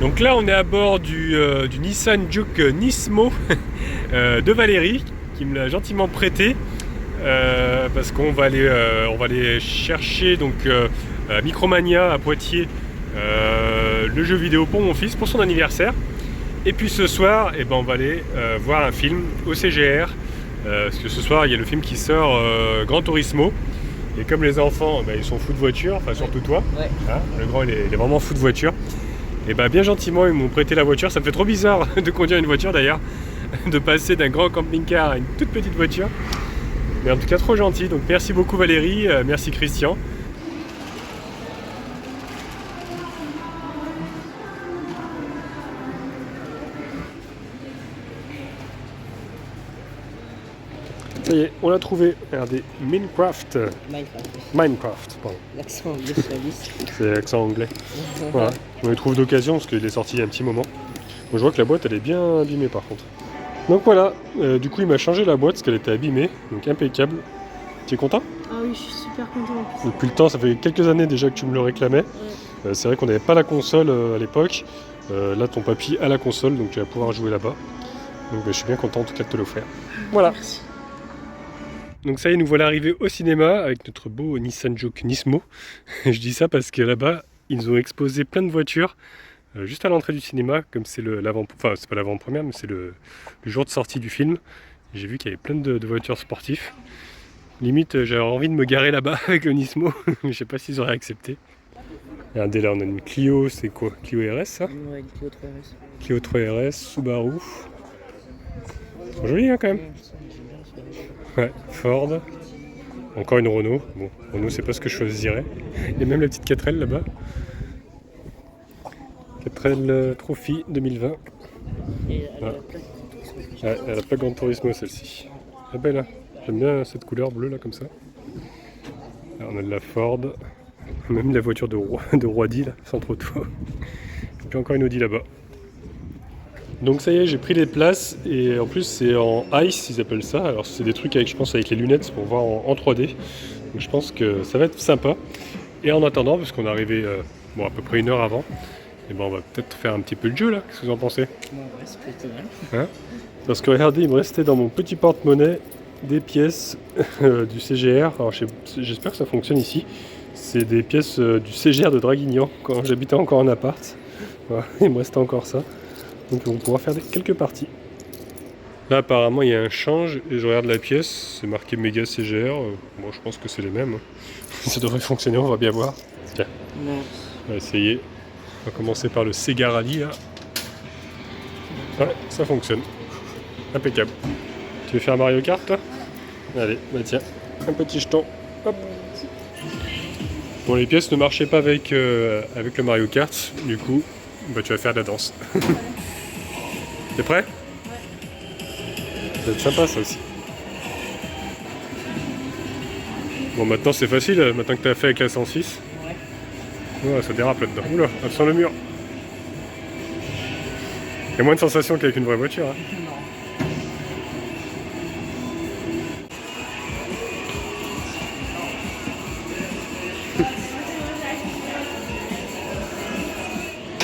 Donc là on est à bord du Nissan Juke Nismo de Valérie qui me l'a gentiment prêté parce qu'on va aller chercher donc à Micromania à Poitiers le jeu vidéo pour mon fils pour son anniversaire. Et puis ce soir on va aller voir un film au CGR parce que ce soir il y a le film qui sort Gran Turismo. Et comme les enfants ils sont fous de voiture, enfin surtout toi, ouais. Hein, le grand il est vraiment fou de voiture. Et bien gentiment ils m'ont prêté la voiture. Ça me fait trop bizarre de conduire une voiture d'ailleurs, de passer d'un grand camping-car à une toute petite voiture. Mais en tout cas trop gentil, donc merci beaucoup Valérie, merci Christian. Ça y est, on l'a trouvé. Regardez, Minecraft. Minecraft, pardon. L'accent anglais sur la liste. C'est l'accent anglais. Voilà. On le trouve d'occasion parce qu'il est sorti il y a un petit moment. Bon, je vois que la boîte elle est bien abîmée par contre. Donc voilà, du coup il m'a changé la boîte parce qu'elle était abîmée, donc impeccable. Tu es content? Ah oui, je suis super content. Depuis le temps, ça fait quelques années déjà que tu me le réclamais. Ouais. C'est vrai qu'on n'avait pas la console à l'époque. Là ton papy a la console, donc tu vas pouvoir jouer là-bas. Donc je suis bien content en tout cas de te l'offrir. Voilà. Merci. Donc ça y est, nous voilà arrivés au cinéma avec notre beau Nissan Juke Nismo. Je dis ça parce que là-bas, ils ont exposé plein de voitures juste à l'entrée du cinéma, comme c'est enfin c'est pas l'avant-première, mais c'est le jour de sortie du film. J'ai vu qu'il y avait plein de voitures sportives. Limite, j'avais envie de me garer là-bas avec le Nismo, mais je sais pas s'ils auraient accepté. Regardez là, on a une Clio, c'est quoi? Clio RS ça? Ouais, une Clio 3RS. Clio 3RS, Subaru. Ils sont jolis hein, quand même. Ouais, Ford. Encore une Renault. Bon, Renault, c'est pas ce que je choisirais. Il y a même la petite 4L là-bas. 4L Trophy 2020. Et elle a Ah. la plaque Gran Turismo. Ouais, elle a pas Gran Turismo celle-ci. Elle est belle, hein. J'aime bien cette couleur bleue là comme ça. Là, on a de la Ford. Même la voiture de Roidi là, sans trop de fois. Et puis encore une Audi là-bas. Donc ça y est, j'ai pris les places et en plus c'est en ICE, ils appellent ça. Alors c'est des trucs avec, je pense, avec les lunettes pour voir en 3D. Donc je pense que ça va être sympa. Et en attendant, parce qu'on est arrivé à peu près 1 heure avant, et on va peut-être faire un petit peu de jeu là. Qu'est-ce que vous en pensez? Bon, ouais, c'est plutôt mal. Hein? Parce que regardez, il me restait dans mon petit porte-monnaie des pièces du CGR. Alors j'espère que ça fonctionne ici. C'est des pièces du CGR de Draguignan quand j'habitais encore en appart. Voilà, il me restait encore ça. Donc on va pouvoir faire quelques parties. Là apparemment il y a un change et je regarde la pièce, c'est marqué méga CGR. Bon je pense que c'est les mêmes. Ça devrait fonctionner, on va bien voir. Tiens, Non. on va essayer. On va commencer par le Sega Rally là. Ouais, ça fonctionne. Impeccable. Tu veux faire Mario Kart toi? Allez, bah tiens, un petit jeton. Hop. Bon les pièces ne marchaient pas avec le Mario Kart, du coup tu vas faire de la danse. T'es prêt? Ouais. Ça va être sympa ça aussi. Bon maintenant c'est facile, maintenant que tu as fait avec la 106. Ouais. Ouais, ça dérape là-dedans. Oula, attention le mur. Il y a moins de sensations qu'avec une vraie voiture. Hein.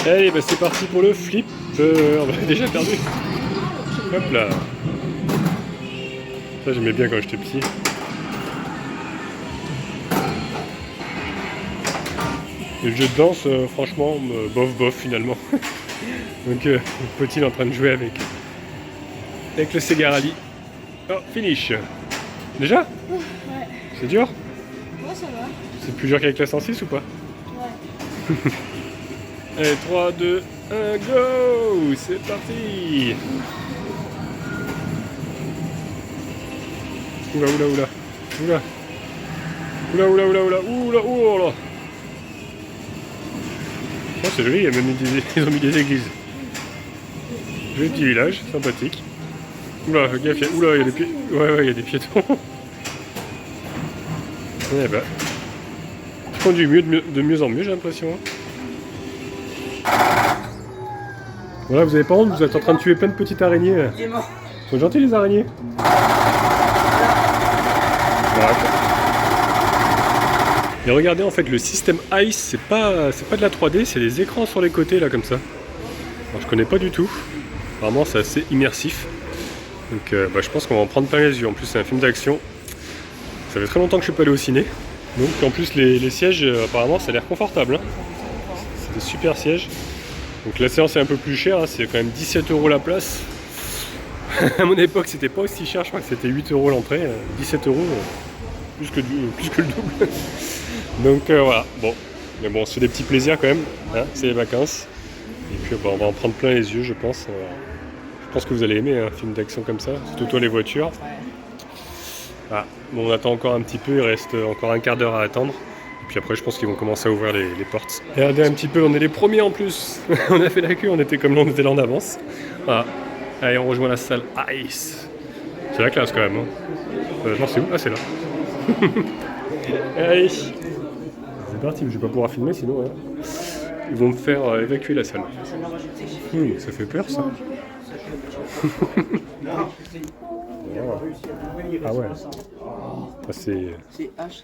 Allez, c'est parti pour le flip. On a déjà perdu. Hop là. Ça j'aimais bien quand j'étais petit. Et le jeu de danse, franchement, bof finalement. Donc petit est en train de jouer avec le Sega Rally. Oh, finish. Déjà? Ouais. C'est dur? Ouais, ça va. C'est plus dur qu'avec la 106 ou pas? Ouais. Allez, 3, 2, 1, go! C'est parti! Oula. Oula. Oh, c'est joli, il y a même ils ont mis des églises. Joli petit village, sympathique. Oula, gaffe, oula, il y a des pieds. Ouais, il y a des piétons. Eh ben. Tu conduis de mieux en mieux, j'ai l'impression. Voilà, vous avez pas honte, vous êtes en train de tuer plein de petites araignées. Là. Ils sont gentils les araignées. Voilà. Et regardez en fait le système ICE, c'est pas de la 3D, c'est des écrans sur les côtés là comme ça. Alors, je connais pas du tout. Apparemment c'est assez immersif. Donc je pense qu'on va en prendre plein les yeux. En plus c'est un film d'action. Ça fait très longtemps que je suis pas allé au ciné. Donc en plus les sièges apparemment ça a l'air confortable. Hein. C'est des super sièges. Donc la séance est un peu plus chère, hein. C'est quand même 17 € la place. À mon époque c'était pas aussi cher, je crois que c'était 8 € l'entrée. 17 €, plus que le double. Donc voilà, bon. Mais bon, c'est des petits plaisirs quand même, hein. C'est les vacances. Et puis on va en prendre plein les yeux je pense. Je pense que vous allez aimer un film d'action comme ça, surtout toi les voitures. Ah, bon, on attend encore un petit peu, il reste encore un quart d'heure à attendre. Et puis après je pense qu'ils vont commencer à ouvrir les portes. Regardez un petit peu, on est les premiers en plus. On a fait la queue, on était là en avance. Voilà. Allez, on rejoint la salle Ice. C'est la classe quand même. Hein. Non, c'est où? Ah, c'est là. Allez. C'est parti, je vais pas pouvoir filmer sinon. Hein. Ils vont me faire évacuer la salle. Ça fait peur ça. Ah ouais. Ah, c'est H10.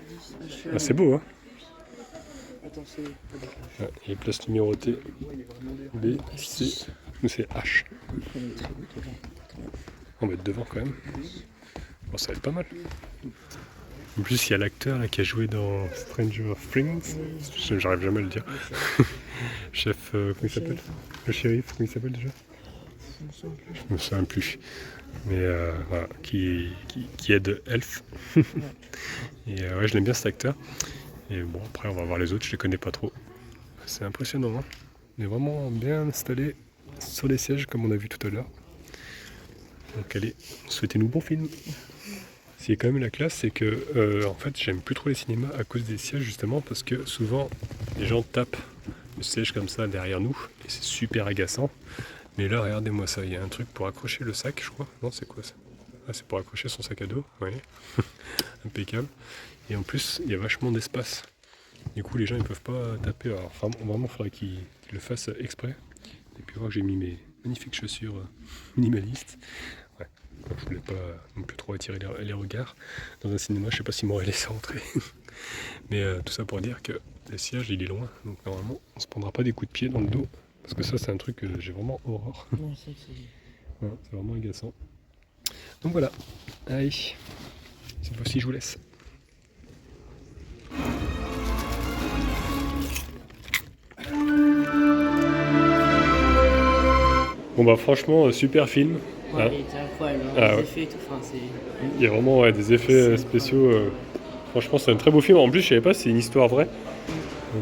ah, c'est beau, hein. Attends, c'est. Ah, et place numérotée B, C. Nous c'est H. On va être devant quand même. Bon, ça va être pas mal. En plus, il y a l'acteur là qui a joué dans Stranger Things. J'arrive jamais à le dire. Chef, comment il s'appelle? Le shérif, comment il s'appelle déjà? Je me souviens plus. Mais voilà, qui aide Elf. Et ouais, je l'aime bien cet acteur. Et bon, après, on va voir les autres, je les connais pas trop. C'est impressionnant, hein. On est vraiment bien installé sur les sièges, comme on a vu tout à l'heure. Donc allez, souhaitez-nous bon film. Ce qui est quand même la classe, c'est que en fait, j'aime plus trop les cinémas à cause des sièges, justement, parce que souvent, les gens tapent le siège comme ça derrière nous, et c'est super agaçant. Mais là, regardez-moi ça, il y a un truc pour accrocher le sac, je crois. Non, c'est quoi ça? Ah, c'est pour accrocher son sac à dos, oui. Impeccable. Et en plus, il y a vachement d'espace. Du coup, les gens, ils peuvent pas taper. Alors, vraiment, il faudrait qu'ils le fassent exprès. Et puis, voir que j'ai mis mes magnifiques chaussures minimalistes. Ouais. Je voulais pas non plus trop attirer les regards. Dans un cinéma, je sais pas s'ils m'auraient laissé rentrer. Mais tout ça pour dire que le siège, il est loin. Donc, normalement, on se prendra pas des coups de pied dans le dos. Parce que ça, c'est un truc que j'ai vraiment horreur. Non, c'est vraiment agaçant. Donc voilà. Allez. Cette fois-ci, je vous laisse. Bon bah franchement, super film. Ouais, Hein. il était incroyable, hein, Ah les ouais. effets et tout. Enfin, c'est. Il y a vraiment des effets spéciaux. Franchement, c'est un très beau film. En plus, je savais pas, c'est une histoire vraie.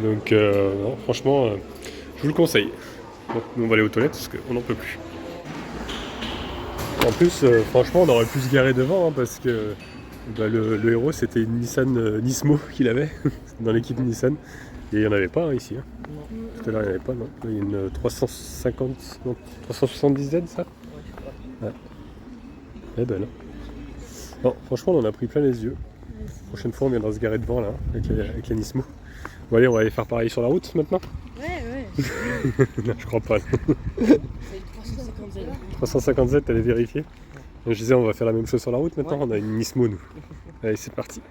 Donc, non, franchement, je vous le conseille. Bon, nous, on va aller aux toilettes parce qu'on n'en peut plus. En plus, franchement, on aurait pu se garer devant hein, parce que bah, le héros, c'était une Nissan Nismo qu'il avait dans l'équipe Nissan. Et il n'y en avait pas hein, ici. Hein. Tout à l'heure, il n'y en avait pas, non. Il y a une 350, non, 370Z, ça? Ouais. Elle est belle. Hein. Bon, franchement, on en a pris plein les yeux. La prochaine fois, on viendra se garer devant, là, avec la Nismo. Bon, allez, on va aller faire pareil sur la route, maintenant? Ouais. Non, je crois pas. C'est 350 350Z, t'allais vérifier? Je disais, on va faire la même chose sur la route, maintenant. Ouais. On a une Nismo, nous. Allez, c'est parti.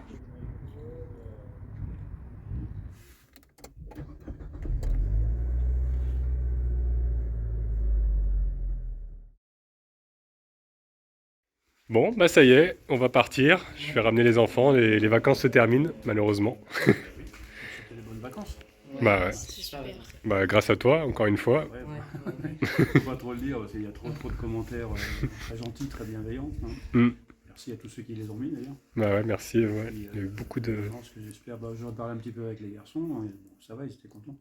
Bon, bah ça y est, on va partir. Je vais ramener les enfants. Les vacances se terminent, malheureusement. C'était des bonnes vacances. Bah ouais. Super. Bah grâce à toi, encore une fois. Faut pas trop le dire parce qu'il y a trop de commentaires très gentils, très bienveillants. Hein. Mm. Merci à tous ceux qui les ont mis d'ailleurs. Bah ouais, merci. Ouais. Puis, Il y a eu beaucoup de... Je pense que j'espère, j'aurais parlé un petit peu avec les garçons. Hein, et bon, ça va, ils étaient contents.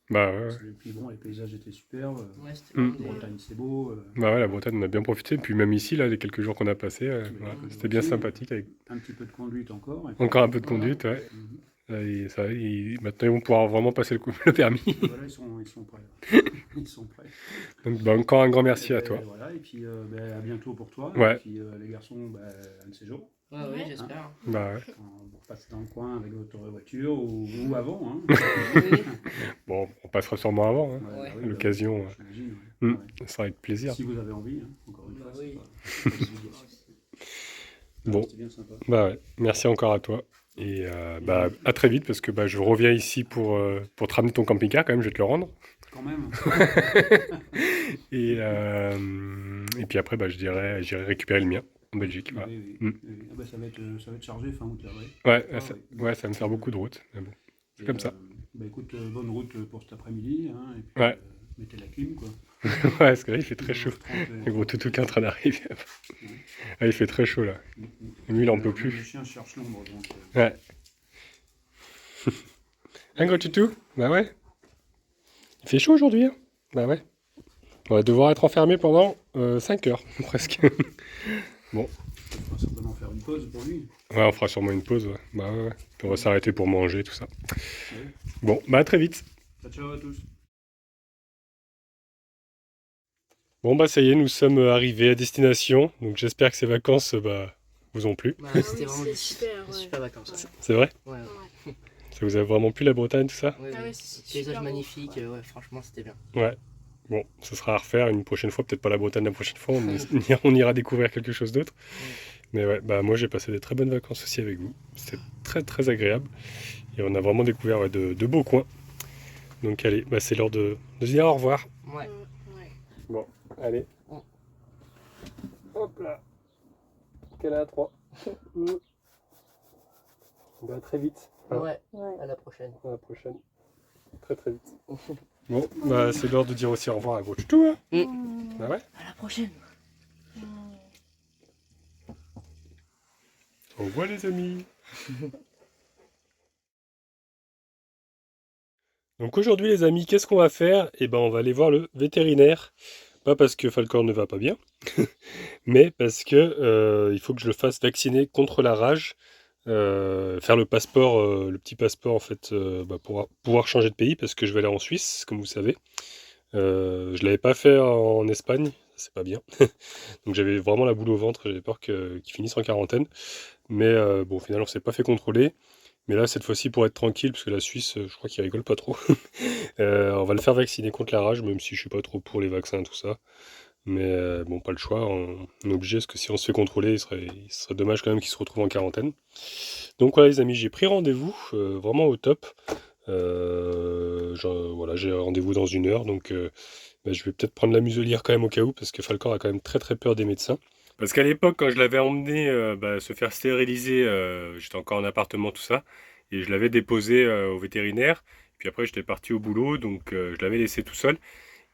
Bah ouais. Et puis bon, les paysages étaient superbes. Ouais, c'était Mm. La Bretagne, c'est beau. Bah ouais, la Bretagne, on a bien profité. Puis même ici, là, les quelques jours qu'on a passés, c'était bien sympathique. Avec... Un petit peu de conduite encore. Encore un peu de conduite, ouais. Et ça, maintenant, ils vont pouvoir vraiment passer le permis. Voilà, ils sont prêts. Ils sont prêts. Donc, bah, encore un grand merci à toi. Voilà, et puis à bientôt pour toi. Ouais. Et puis les garçons, un de ces jours. Ouais, oui, j'espère. Bah ouais. On passe dans le coin avec votre voiture ou avant. Hein. Oui. Bon, on passera sûrement avant. Hein. Ouais. oui, L'occasion, j'imagine, ouais. ouais. Ça sera avec plaisir. Si vous avez envie, hein, encore une fois. Bah oui. C'est pas une obligation. Bon, C'était bien sympa. bah ouais. Merci encore à toi. Et bah, à très vite parce que bah, je reviens ici pour te ramener ton camping-car quand même, je vais te le rendre. quand même. Et puis après, bah, j'irai récupérer le mien en Belgique. Voilà. Oui, Mm. oui. Ah bah, ça va être chargé fin août là, ouais. Ouais, Ah, ça, oui. ouais, ça va me faire beaucoup de route. Mais bon, c'est Et, comme ça. Bah écoute, bonne route pour cet après-midi, hein, et puis Ouais. mettez la clim, quoi. Ouais, parce que là, il fait très chaud. 30, Le gros toutou qui est en train d'arriver. Oui. Ah, il fait très chaud là. Et lui, il en peut Le plus. chien cherche l'ombre, donc. Ouais. Un gros toutou? Bah ouais. Il fait chaud aujourd'hui, hein? Bah ouais. On va devoir être enfermé pendant 5 heures, presque. On va certainement faire une pause pour lui. Ouais, on fera sûrement une pause. Ouais. Bah ouais, ouais. Puis on va s'arrêter pour manger, tout ça. Ouais. Bon, bah à très vite. Ciao, ciao à tous. Bon, bah ça y est, nous sommes arrivés à destination. Donc j'espère que ces vacances bah, vous ont plu. Bah, Ah c'était oui, vraiment c'est des super, ouais. super vacances. Ouais. C'est vrai? Ouais, ouais. Ça vous a vraiment plu la Bretagne, tout ça? Ouais, Ah ouais. ouais, c'est Paysage super beau. magnifique, ouais, franchement, c'était bien. Ouais. Bon, ce sera à refaire une prochaine fois. Peut-être pas la Bretagne la prochaine fois. On ira découvrir quelque chose d'autre. Mais ouais, bah moi j'ai passé des très bonnes vacances aussi avec vous. C'était très très agréable. Et on a vraiment découvert ouais, de beaux coins. Donc allez, bah, c'est l'heure de se dire au revoir. Ouais. Ouais. Bon, allez. Oh. Hop là. Qu'elle a à 3. Bah, à très vite. Hein. Ouais, Ouais. à la prochaine. À la prochaine. Très très vite. Bon, bah c'est l'heure de dire aussi au revoir à gros toutou. Hein. Bah ouais. À la prochaine. Au revoir les amis. Donc aujourd'hui les amis, qu'est-ce qu'on va faire? Eh ben on va aller voir le vétérinaire. Pas parce que Falcor ne va pas bien, mais parce que il faut que je le fasse vacciner contre la rage. Faire le passeport, le petit passeport en fait, bah, pour pouvoir changer de pays parce que je vais aller en Suisse, comme vous savez. Je l'avais pas fait en Espagne, c'est pas bien. Donc j'avais vraiment la boule au ventre, j'avais peur qu'il finisse en quarantaine. Mais bon, au final, on s'est pas fait contrôler. Mais là, cette fois-ci, pour être tranquille, parce que la Suisse, je crois qu'ils rigolent pas trop. On va le faire vacciner contre la rage, même si je suis pas trop pour les vaccins, tout ça. Mais bon, pas le choix, on est obligé, parce que si on se fait contrôler, il serait dommage quand même qu'il se retrouve en quarantaine. Donc voilà les amis, j'ai pris rendez-vous, vraiment au top. Voilà, j'ai rendez-vous dans 1 heure, donc bah, je vais peut-être prendre la muselière quand même au cas où, parce que Falcor a quand même très très peur des médecins. Parce qu'à l'époque, quand je l'avais emmené bah, se faire stériliser, j'étais encore en appartement, tout ça, et je l'avais déposé au vétérinaire. Puis après, j'étais parti au boulot, donc je l'avais laissé tout seul.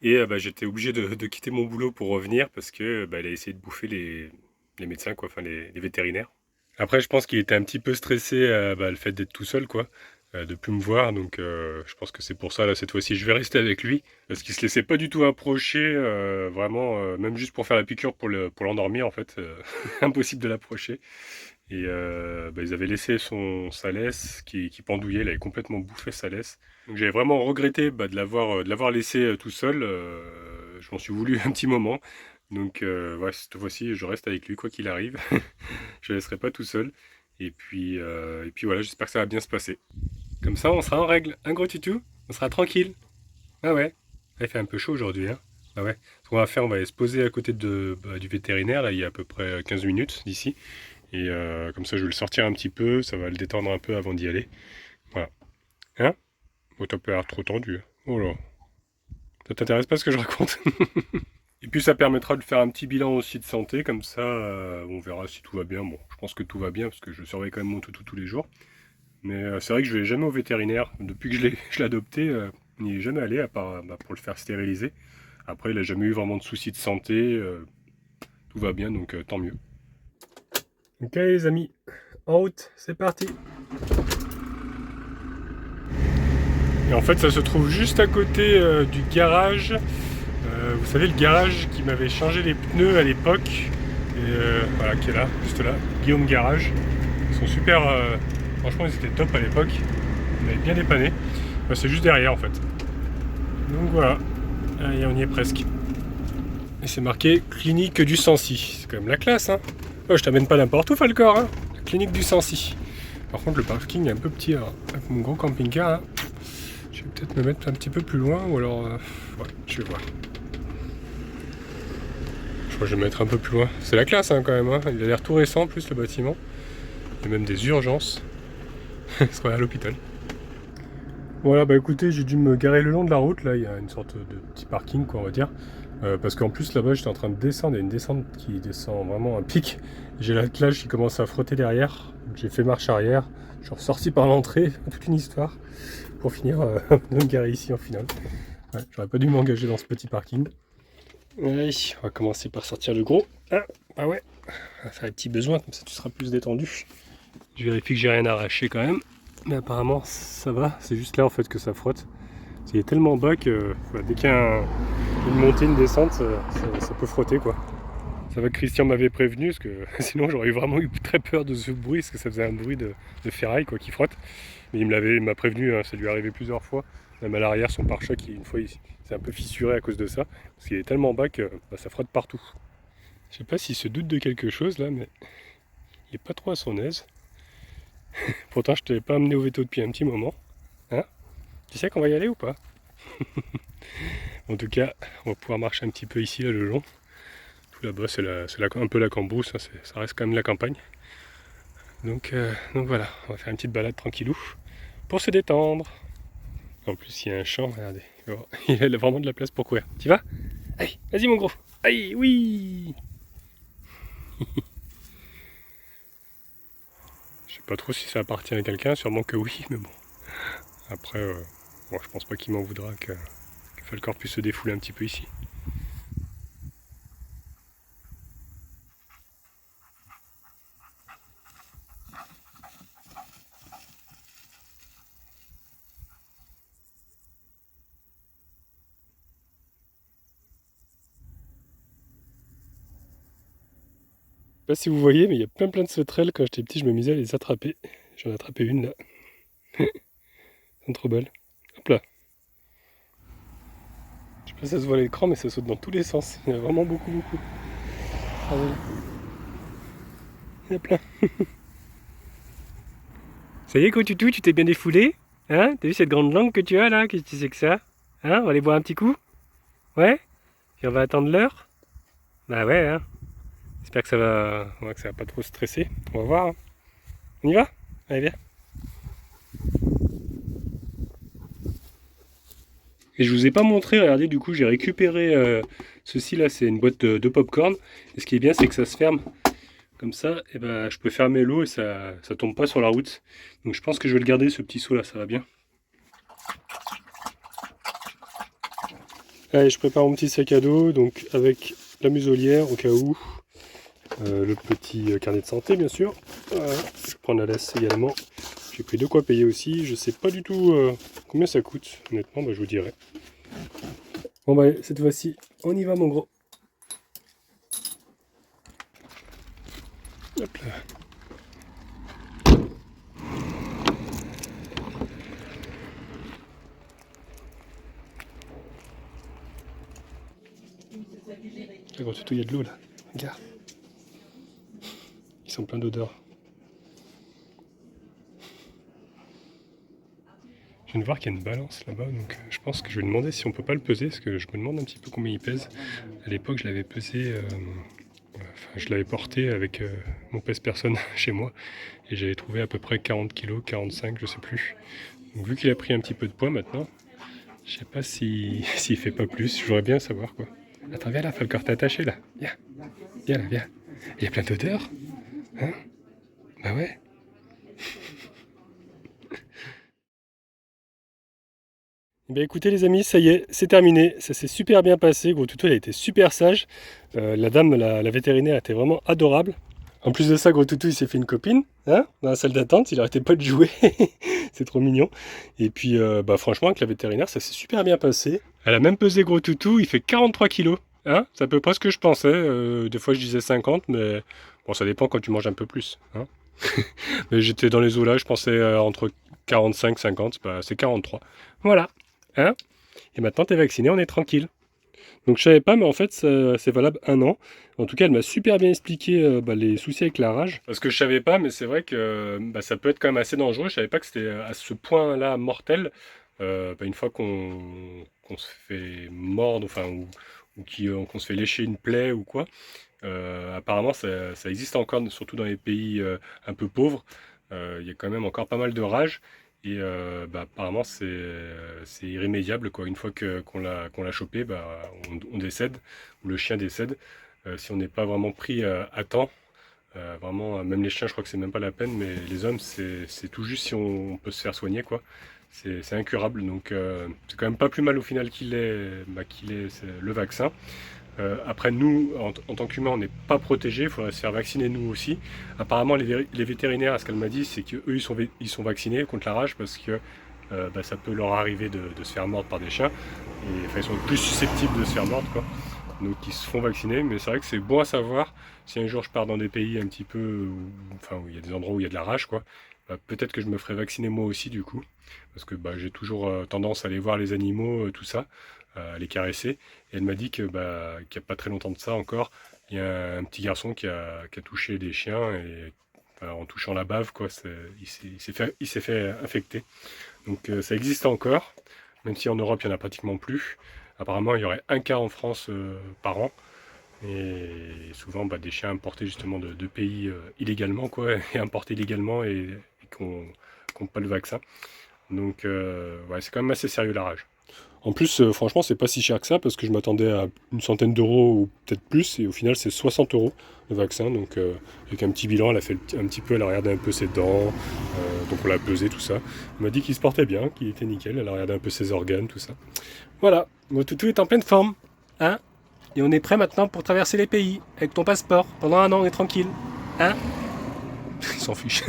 Et bah, j'étais obligé de quitter mon boulot pour revenir parce que bah, il a essayé de bouffer les médecins, quoi, enfin les vétérinaires. Après, je pense qu'il était un petit peu stressé bah, le fait d'être tout seul, quoi, de plus me voir. Donc, je pense que c'est pour ça, là, cette fois-ci, je vais rester avec lui. Parce qu'il se laissait pas du tout approcher, vraiment, même juste pour faire la piqûre pour l'endormir, en fait. Impossible de l'approcher. Et bah, ils avaient laissé sa laisse qui pendouillait, il avait complètement bouffé sa laisse. Donc j'avais vraiment regretté bah, de l'avoir laissé tout seul. Je m'en suis voulu un petit moment. Donc ouais, cette fois-ci, je reste avec lui quoi qu'il arrive. Je ne laisserai pas tout seul. Et puis voilà, j'espère que ça va bien se passer. Comme ça, on sera en règle. Un gros tutu, on sera tranquille. Ah ouais, il fait un peu chaud aujourd'hui. Hein. Ah ouais. Ce qu'on va faire, on va aller se poser à côté du vétérinaire. Là, il y a à peu près 15 minutes d'ici. Et comme ça, je vais le sortir un petit peu. Ça va le détendre un peu avant d'y aller. Voilà. Hein? Oh, t'as pas l'air trop tendu. Oh là. Ça t'intéresse pas ce que je raconte? Et puis ça permettra de faire un petit bilan aussi de santé, comme ça on verra si tout va bien. Bon, je pense que tout va bien parce que je surveille quand même mon toutou tous les jours. Mais c'est vrai que je vais jamais au vétérinaire. Depuis que je l'ai adopté, il n'y est jamais allé à part bah, pour le faire stériliser. Après, il n'a jamais eu vraiment de soucis de santé. Tout va bien, donc tant mieux. Ok les amis, en route, c'est parti! Et en fait, ça se trouve juste à côté du garage. Vous savez, le garage qui m'avait changé les pneus à l'époque. Et voilà, qui est là, juste là. Guillaume Garage. Ils sont super. Franchement, ils étaient top à l'époque. On avait bien dépanné. Enfin, c'est juste derrière en fait. Donc voilà. Et on y est presque. Et c'est marqué clinique du Sancy. C'est quand même la classe, hein. Oh, je t'amène pas n'importe où, Falcor, hein. La clinique du Sancy. Par contre, le parking est un peu petit. Alors, avec mon gros camping-car, hein. Je vais peut-être me mettre un petit peu plus loin ou alors. Ouais, je vais voir. Je crois que je vais me mettre un peu plus loin. C'est la classe hein, quand même. Hein. Il a l'air tout récent en plus le bâtiment. Il y a même des urgences. Il se croit à l'hôpital. Voilà, bah écoutez, j'ai dû me garer le long de la route, là, il y a une sorte de petit parking, quoi, on va dire. Parce qu'en plus, là-bas, j'étais en train de descendre, il y a une descente qui descend vraiment un pic. J'ai l'attelage qui commence à frotter derrière, j'ai fait marche arrière, je suis ressorti par l'entrée, toute une histoire, pour finir de me garer ici, en final. Ouais, j'aurais pas dû m'engager dans ce petit parking. Allez, on va commencer par sortir le gros. Ah, bah ouais, on va faire les petits besoins, comme ça tu seras plus détendu. Je vérifie que j'ai rien arraché quand même. Mais apparemment ça va, c'est juste là en fait que ça frotte. Il est tellement bas que dès qu'il y a une montée, une descente, ça peut frotter quoi. Ça va que Christian m'avait prévenu, parce que sinon j'aurais vraiment eu très peur de ce bruit, parce que ça faisait un bruit de ferraille quoi, qui frotte. Mais il m'a prévenu, hein, ça lui est arrivé plusieurs fois. Même à l'arrière, son pare-choc, une fois, il s'est un peu fissuré à cause de ça. Parce qu'il est tellement bas que ça frotte partout. Je sais pas s'il se doute de quelque chose là, mais il est pas trop à son aise. Pourtant, je t'avais pas amené au veto depuis un petit moment. Hein? Tu sais qu'on va y aller ou pas? En tout cas, on va pouvoir marcher un petit peu ici, là, le long. Tout là-bas, c'est un peu la cambrousse, hein, ça reste quand même la campagne. Donc voilà, on va faire une petite balade tranquillou pour se détendre. En plus, il y a un champ, regardez. Il a vraiment de la place pour courir. Tu vas? Allez, vas-y mon gros. Allez, oui. Je sais pas trop si ça appartient à quelqu'un, sûrement que oui, mais bon. Après, bon, je pense pas qu'il m'en voudra que Falcor puisse se défouler un petit peu ici. Je sais pas si vous voyez, mais il y a plein de sauterelles. Quand j'étais petit, je me misais à les attraper. J'en ai attrapé une là. Elles sont trop belles. Hop là. Je sais pas si ça se voit à l'écran, mais ça saute dans tous les sens. Il y en a vraiment beaucoup. Ah voilà. Il y en a plein. Ça y est, Cotutou, tu t'es bien défoulé? Hein? T'as vu cette grande langue que tu as là? Qu'est-ce que c'est que ça? Hein? On va aller boire un petit coup? Ouais? Et on va attendre l'heure? Bah ouais, hein? J'espère que que ça va pas trop stresser. On va voir. Hein. On y va? Allez, viens. Et je vous ai pas montré, regardez, du coup j'ai récupéré ceci là, c'est une boîte de popcorn. Et ce qui est bien, c'est que ça se ferme comme ça, et ben je peux fermer l'eau et ça tombe pas sur la route. Donc je pense que je vais le garder, ce petit seau là, ça va bien. Allez, je prépare mon petit sac à dos, donc avec la muselière au cas où, le petit carnet de santé bien sûr. Je prends la laisse également. J'ai pris de quoi payer aussi. Je sais pas du tout combien ça coûte. Honnêtement, bah, je vous dirai. Bon bah cette fois-ci, on y va mon gros. Hop là. Là, gros tuto, il y a de l'eau là. Regarde. Ils sont pleins d'odeurs. Je viens de voir qu'il y a une balance là-bas, donc je pense que je vais demander si on peut pas le peser, parce que je me demande un petit peu combien il pèse. À l'époque, je l'avais pesé, je l'avais porté avec mon pèse-personne chez moi, et j'avais trouvé à peu près 40 kg, 45, je sais plus. Donc vu qu'il a pris un petit peu de poids maintenant, je sais pas s'il fait pas plus, je voudrais bien savoir quoi. Attends, viens là, Falcor, t'es attaché là. Viens là, viens. Il y a plein d'odeurs. Hein? Bah ouais. Ben écoutez les amis, ça y est, c'est terminé. Ça s'est super bien passé. Gros Toutou, il a été super sage. La dame, la vétérinaire, était vraiment adorable. En plus de ça, Gros Toutou, il s'est fait une copine, hein, dans la salle d'attente. Il arrêtait pas de jouer. C'est trop mignon. Et puis, bah, franchement, avec la vétérinaire, ça s'est super bien passé. Elle a même pesé Gros Toutou. Il fait 43 kilos. Hein, c'est à peu près ce que je pensais. Des fois, je disais 50, mais bon, ça dépend quand tu manges un peu plus. Hein. Mais j'étais dans les eaux là, je pensais entre 45 50, bah, c'est 43. Voilà. Hein, et maintenant, tu es vacciné, on est tranquille. Donc je savais pas, mais en fait c'est valable 1 an. En tout cas, elle m'a super bien expliqué les soucis avec la rage. Parce que je savais pas, mais c'est vrai que ça peut être quand même assez dangereux. Je savais pas que c'était à ce point-là mortel. Une fois qu'on se fait mordre, enfin, ou qu'on se fait lécher une plaie ou quoi. Apparemment, ça existe encore, surtout dans les pays un peu pauvres. Il y a quand même encore pas mal de rage. Et apparemment c'est irrémédiable quoi. Une fois qu'on l'a chopé, on décède, ou le chien décède, si on n'est pas vraiment pris à temps. Vraiment, même les chiens, je crois que c'est même pas la peine, mais les hommes, c'est tout juste si on peut se faire soigner quoi. C'est incurable, donc c'est quand même pas plus mal au final qu'il ait le vaccin. Après nous, en tant qu'humains, on n'est pas protégés, il faudrait se faire vacciner nous aussi. Apparemment les vétérinaires, ce qu'elle m'a dit, c'est qu'eux ils sont vaccinés contre la rage parce que ça peut leur arriver de se faire mordre par des chiens. Et, enfin, ils sont plus susceptibles de se faire mordre quoi. Donc ils se font vacciner, mais c'est vrai que c'est bon à savoir. Si un jour je pars dans des pays un petit peu où il y a des endroits où il y a de la rage quoi, peut-être que je me ferai vacciner moi aussi du coup. Parce que j'ai toujours tendance à aller voir les animaux, tout ça, à les caresser. Et elle m'a dit qu'il n'y a pas très longtemps de ça encore, il y a un petit garçon qui a touché des chiens et en touchant la bave, quoi, il s'est fait infecter. Donc ça existe encore, même si en Europe il n'y en a pratiquement plus. Apparemment il y aurait un cas en France par an. Et souvent des chiens importés justement de pays illégalement, quoi, et importés illégalement et qui n'ont pas le vaccin. Donc c'est quand même assez sérieux la rage. En plus, franchement, c'est pas si cher que ça parce que je m'attendais à une centaine d'euros ou peut-être plus, et au final, c'est 60 euros le vaccin. Donc, avec un petit bilan, elle a fait un petit peu, elle a regardé un peu ses dents, donc on l'a pesé, tout ça. Elle m'a dit qu'il se portait bien, qu'il était nickel, elle a regardé un peu ses organes, tout ça. Voilà, mon toutou est en pleine forme, hein, et on est prêt maintenant pour traverser les pays avec ton passeport. Pendant un an, on est tranquille, hein. Il s'en fiche,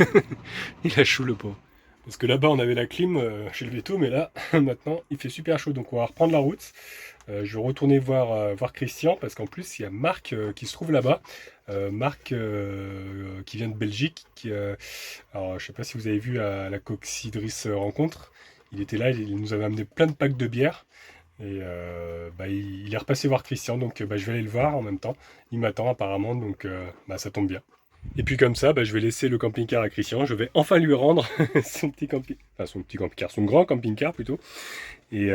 il a chou le pauvre. Parce que là-bas on avait la clim chez le veto, mais là maintenant il fait super chaud, donc on va reprendre la route. Je vais retourner voir Christian, parce qu'en plus il y a Marc qui se trouve là-bas. Marc qui vient de Belgique. Alors je sais pas si vous avez vu à la Coccidris rencontre, il était là, il nous avait amené plein de packs de bière. Et il est repassé voir Christian, donc je vais aller le voir en même temps. Il m'attend apparemment, donc ça tombe bien. Et puis comme ça, je vais laisser le camping-car à Christian. Je vais enfin lui rendre son petit camping-car, son grand camping-car plutôt. Et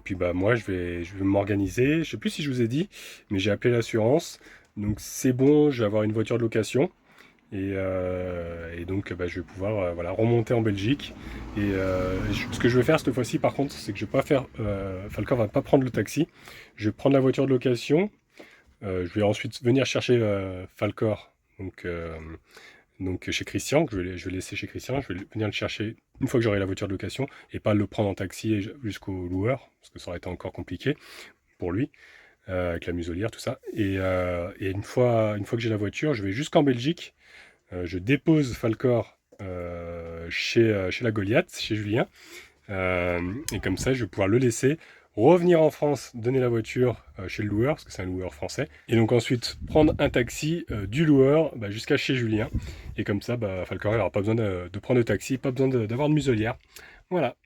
puis moi, je vais m'organiser. Je sais plus si je vous ai dit, mais j'ai appelé l'assurance. Donc c'est bon, je vais avoir une voiture de location. Et donc je vais pouvoir remonter en Belgique. Et ce que je vais faire cette fois-ci, par contre, c'est que je vais pas faire. Falcor va pas prendre le taxi. Je vais prendre la voiture de location. Je vais ensuite venir chercher Falcor. Donc chez Christian, que je vais laisser chez Christian, je vais venir le chercher une fois que j'aurai la voiture de location et pas le prendre en taxi jusqu'au loueur, parce que ça aurait été encore compliqué pour lui, avec la muselière, tout ça. Et une fois que j'ai la voiture, je vais jusqu'en Belgique, je dépose Falcor chez la Goliath, chez Julien, et comme ça je vais pouvoir le laisser, revenir en France, donner la voiture chez le loueur, parce que c'est un loueur français, et donc ensuite prendre un taxi du loueur jusqu'à chez Julien, et comme ça Falcor n'aura pas besoin de prendre de taxi, pas besoin d'avoir de muselière. Voilà.